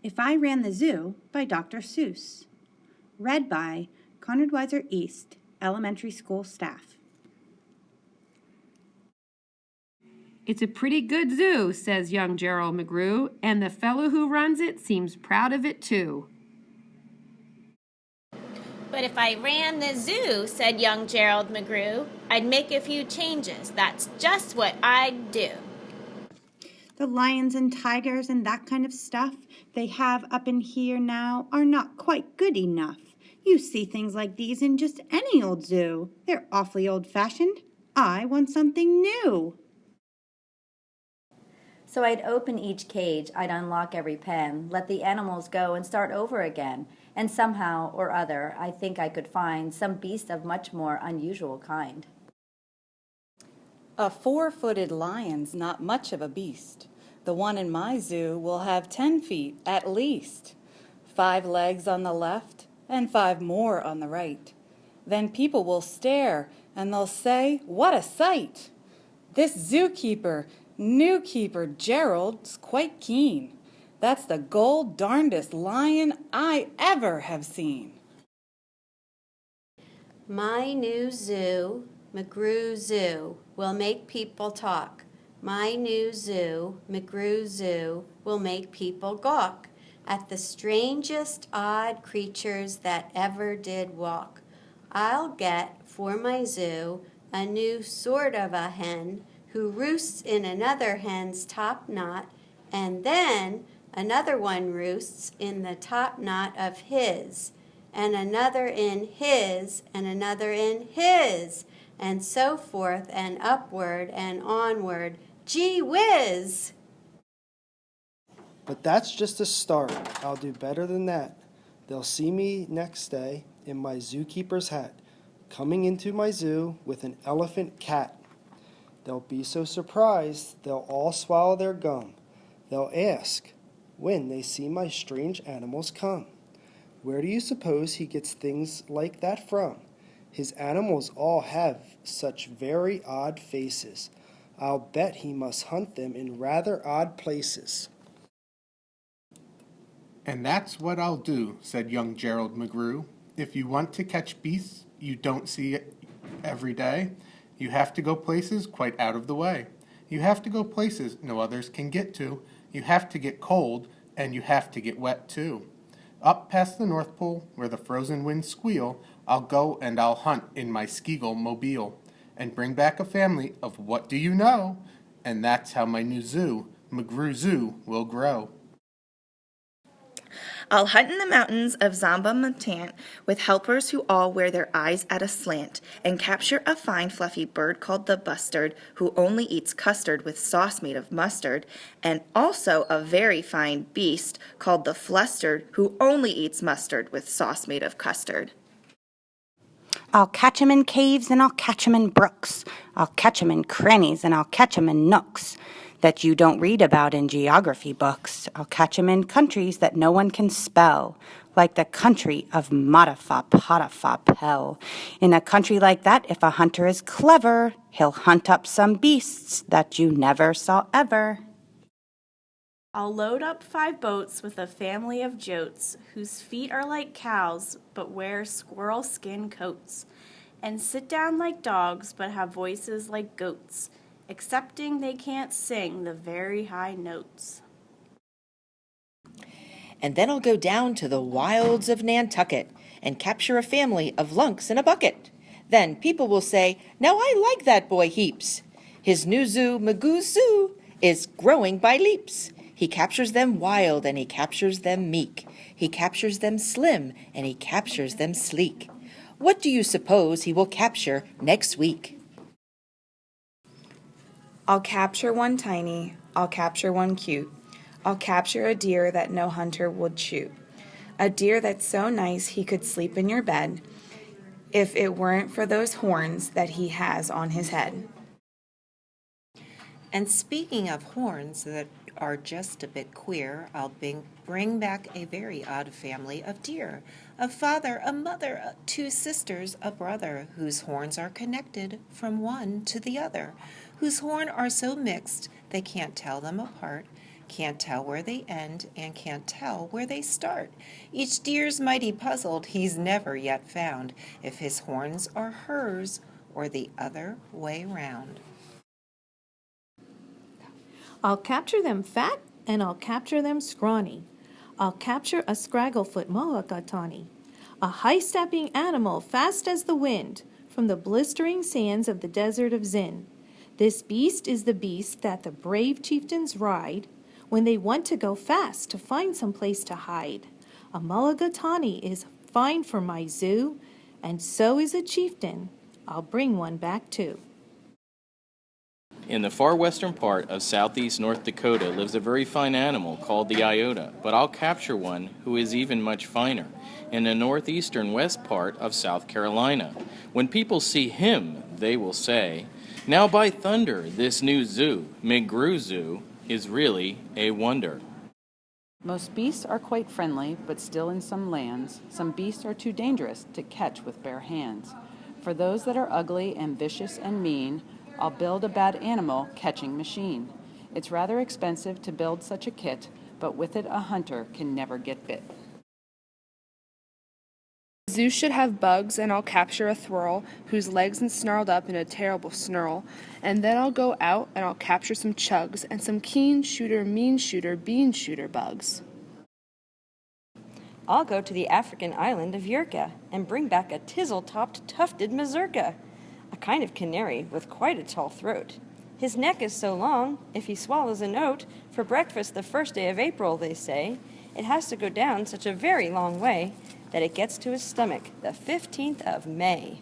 If I Ran the Zoo by Dr. Seuss. Read by Conrad Weiser East, Elementary School staff. It's a pretty good zoo, says young Gerald McGrew, and the fellow who runs it seems proud of it too. But if I ran the zoo, said young Gerald McGrew, I'd make a few changes. That's just what I'd do. The lions and tigers and that kind of stuff they have up in here now are not quite good enough. You see things like these in just any old zoo. They're awfully old-fashioned. I want something new. So I'd open each cage, I'd unlock every pen, let the animals go and start over again. And somehow or other, I think I could find some beast of much more unusual kind. A 4-footed lion's not much of a beast. The one in my zoo will have 10 feet at least. 5 legs on the left and 5 more on the right. Then people will stare and they'll say, "What a sight!" This zookeeper, new keeper Gerald's quite keen. That's the gold-darndest lion I ever have seen. My new zoo, McGrew Zoo, will make people talk. My new zoo, McGrew Zoo, will make people gawk at the strangest odd creatures that ever did walk. I'll get for my zoo a new sort of a hen who roosts in another hen's top knot, and then another one roosts in the top knot of his, and another in his, and another in his, and so forth and upward and onward. Gee whiz! But that's just a start. I'll do better than that. They'll see me next day in my zookeeper's hat, coming into my zoo with an elephant cat. They'll be so surprised, they'll all swallow their gum. They'll ask, when they see my strange animals come, where do you suppose he gets things like that from? His animals all have such very odd faces. I'll bet he must hunt them in rather odd places. And that's what I'll do, said young Gerald McGrew. If you want to catch beasts you don't see every day, you have to go places quite out of the way. You have to go places no others can get to. You have to get cold, and you have to get wet too. Up past the North Pole, where the frozen winds squeal, I'll go and I'll hunt in my Skeagle mobile, and bring back a family of what do you know? And that's how my new zoo, McGrew Zoo, will grow. I'll hunt in the mountains of Zamba Mutant with helpers who all wear their eyes at a slant and capture a fine fluffy bird called the bustard who only eats custard with sauce made of mustard, and also a very fine beast called the flustered who only eats mustard with sauce made of custard. I'll catch 'em in caves and I'll catch 'em in brooks. I'll catch 'em in crannies and I'll catch 'em in nooks that you don't read about in geography books. I'll catch 'em in countries that no one can spell, like the country of Matafapatafapel. In a country like that, if a hunter is clever, he'll hunt up some beasts that you never saw ever. I'll load up 5 boats with a family of jotes whose feet are like cows but wear squirrel skin coats, and sit down like dogs but have voices like goats, excepting they can't sing the very high notes. And then I'll go down to the wilds of Nantucket and capture a family of lunks in a bucket. Then people will say, now I like that boy heaps. His new zoo, Magoo Zoo, is growing by leaps. He captures them wild and he captures them meek. He captures them slim and he captures them sleek. What do you suppose he will capture next week? I'll capture one tiny, I'll capture one cute. I'll capture a deer that no hunter would shoot. A deer that's so nice he could sleep in your bed if it weren't for those horns that he has on his head. And speaking of horns that are just a bit queer, I'll bring back a very odd family of deer. A father, a mother, 2 sisters, a brother, whose horns are connected from one to the other, whose horns are so mixed they can't tell them apart. can't tell where they end and can't tell where they start. Each deer's mighty puzzled, he's never yet found if his horns are hers or the other way round. I'll capture them fat, and I'll capture them scrawny. I'll capture a scragglefoot mulligatawny, a high-stepping animal fast as the wind, from the blistering sands of the desert of Zin. This beast is the beast that the brave chieftains ride when they want to go fast to find some place to hide. A mulligatawny is fine for my zoo, and so is a chieftain. I'll bring one back too. In the far western part of southeast North Dakota lives a very fine animal called the iota, but I'll capture one who is even much finer in the northeastern west part of South Carolina. When people see him, they will say, "Now by thunder, this new zoo, McGrew Zoo, is really a wonder." Most beasts are quite friendly, but still in some lands, some beasts are too dangerous to catch with bare hands. For those that are ugly and vicious and mean, I'll build a bad animal catching machine. It's rather expensive to build such a kit, but with it a hunter can never get bit. Zeus should have bugs, and I'll capture a thwirl whose legs are snarled up in a terrible snarl. And then I'll go out and I'll capture some chugs and some keen shooter, mean shooter, bean shooter bugs. I'll go to the African island of Yurka and bring back a tizzle-topped tufted mazurka, a kind of canary with quite a tall throat. His neck is so long, if he swallows a note, for breakfast the first day of April, they say, it has to go down such a very long way that it gets to his stomach the 15th of May.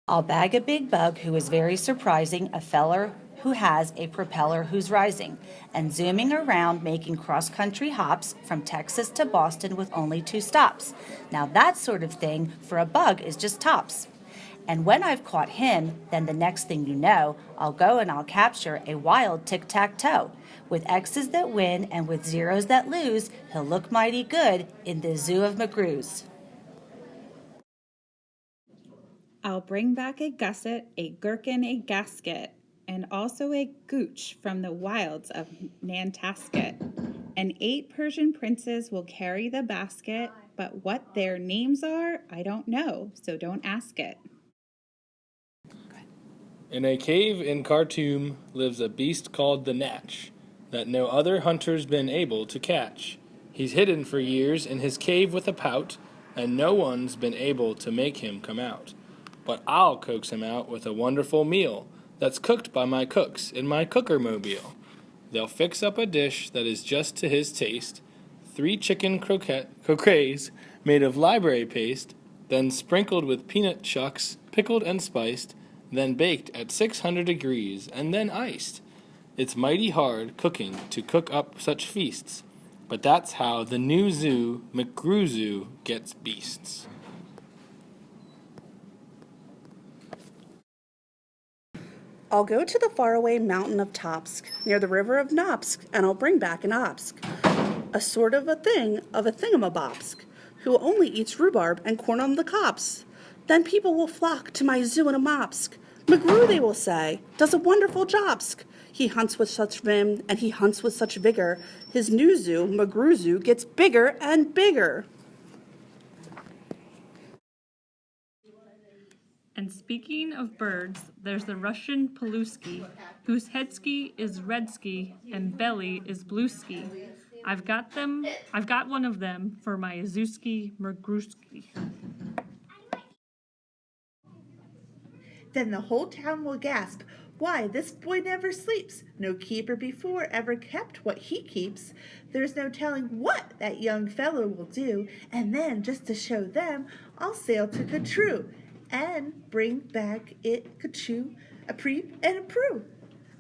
I'll bag a big bug who is very surprising, a feller who has a propeller who's rising, and zooming around making cross-country hops from Texas to Boston with only 2 stops. Now that sort of thing for a bug is just tops. And when I've caught him, then the next thing you know, I'll go and I'll capture a wild tic-tac-toe. With X's that win and with zeros that lose, he'll look mighty good in the zoo of McGrews. I'll bring back a gusset, a gherkin, a gasket, and also a gooch from the wilds of Nantasket. And 8 Persian princes will carry the basket, but what their names are, I don't know, so don't ask it. In a cave in Khartoum lives a beast called the Natch, that no other hunter's been able to catch. He's hidden for years in his cave with a pout, and no one's been able to make him come out. But I'll coax him out with a wonderful meal that's cooked by my cooks in my cooker-mobile. They'll fix up a dish that is just to his taste, 3 chicken croquets made of library paste, then sprinkled with peanut shucks, pickled and spiced, then baked at 600 degrees, and then iced. It's mighty hard cooking to cook up such feasts, but that's how the new zoo, McGrew Zoo, gets beasts. I'll go to the faraway mountain of Topsk, near the river of Nopsk, and I'll bring back an Obsk, a sort of a thingamabobsk, who only eats rhubarb and corn on the cobs. Then people will flock to my zoo in a mopsk. McGrew, they will say, does a wonderful jobsk. He hunts with such vim, and he hunts with such vigor. His new zoo, McGrew Zoo, gets bigger and bigger. And speaking of birds, there's the Russian Palusky, whose headsky is redsky and belly is bluesky. I've got one of them for my Zewski Mergrewski. Then the whole town will gasp, "Why, this boy never sleeps. No keeper before ever kept what he keeps. There's no telling what that young fellow will do, and then, just to show them, I'll sail to Katroo, and bring back it Kachoo, a preep and a prue,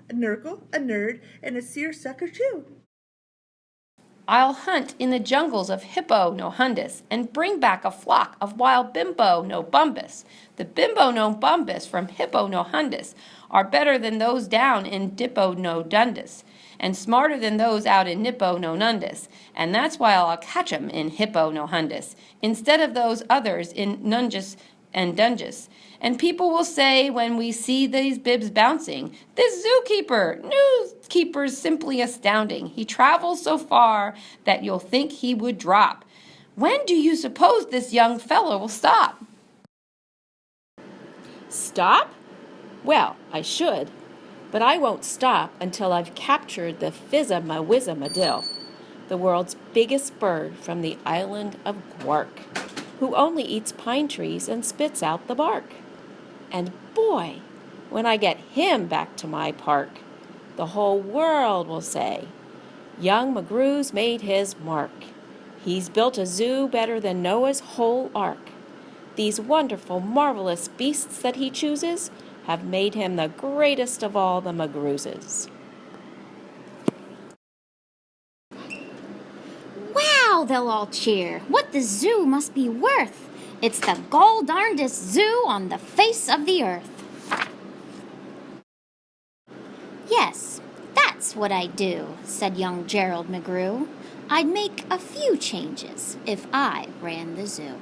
a nurgle, a nerd, and a seersucker too." I'll hunt in the jungles of Hippo no Hundus and bring back a flock of wild Bimbo no Bumbus. The Bimbo no Bumbus from Hippo no Hundus are better than those down in Dippo no Dundus, and smarter than those out in Nippo no Nundus, and that's why I'll catch 'em in Hippo no Hundus, instead of those others in Nungus and Dungus. And people will say when we see these bibs bouncing, this zookeeper's simply astounding. He travels so far that you'll think he would drop. When do you suppose this young fellow will stop? Stop? Well, I should, but I won't stop until I've captured the Fizz-a-ma-whizz-a-ma-dill, the world's biggest bird from the island of Gwark, who only eats pine trees and spits out the bark. And boy, when I get him back to my park, the whole world will say, young McGrew's made his mark. He's built a zoo better than Noah's whole ark. These wonderful, marvelous beasts that he chooses have made him the greatest of all the McGrewses. Wow, they'll all cheer. What the zoo must be worth. It's the gol-darndest zoo on the face of the earth. Yes, that's what I'd do, said young Gerald McGrew. I'd make a few changes if I ran the zoo.